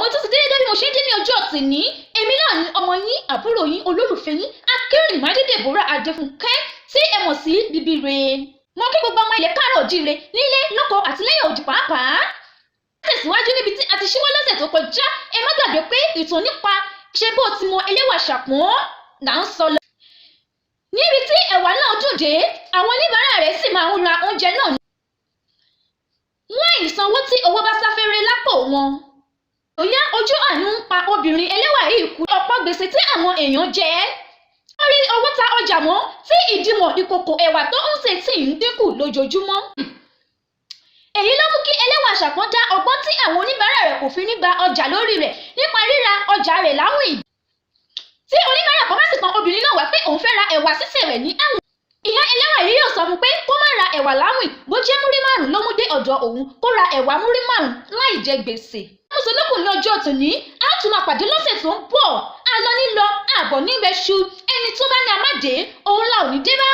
mo tún ti dédé bí mo ṣe dé ní ọjọ́ tòní. Èmi náà ni ọmọ yín, àbúrò yín, olólùfẹ́ yín, Akérèmádé Deborah Adéfúnkẹ́ tí ẹ mọ̀ sí Bíbíre. Mo kí gbogbo ọmọ ilẹ̀ káàárọ̀ oòjíire nílé, lóko àti lẹ́yìn odi pàápàá. Tẹ̀síwájú níbi tí a ti ṣíwọ́ lọ́sẹ̀ tó kọjá. Ẹ má gbàgbé pé ìtàn nípa ṣe bó ti mọ Ẹlẹ́wà Ṣàpọ́n là ń sọ lọ. Níbi tí ẹ̀wà náà dùn dé, àwọn oníbàárà rẹ̀ sì máa ń ra oúnjẹ náà láì sanwó tí owó bá sáfẹ́rẹ́ lápò wọn. Òyá ojú àánú ń pa obìnrin ẹlẹ́wà yìí kú ọ̀pọ̀ gbèsè tí àwọn èèyàn jẹ ẹ́. Ó rí owó ta ọjà mọ́ tí ìdíwọ̀n ìkòkò ẹ̀wà tó ń sè tí ń dínkù lójoojúmọ́. Èyí ló mú kí Ẹlẹ́wà Ṣàpọ́n dá ọgbọ́n tí àwọn oníbàárà rẹ̀ kò fi ní gba ọjà lórí rẹ̀ nípa ríra ọjà rẹ̀ láwìn. Tí oníbàárà kan bá sì kan obìnrin náà wá pé òun fẹ́ ra ẹ̀wà sísè rẹ̀ ní àwìn, ìyá ẹlẹ́wà yìí yóò sọ fún pé kó má ra ẹ̀wà láwìn, bó jẹ́ múrí márùn ló mú dé ọ̀dọ̀ òun kó ra ẹ̀wà múrí márùn láì jẹ gbèsè. Mùsùlùkù ní ọjọ́ tòní, a tún máa pàdé lọ́sẹ̀ tó ń bọ̀. A lọ nílọ, àbọ̀ níbẹ̀ ṣu, ẹni tó bá ní a má dé, òun la ò ní dé bá.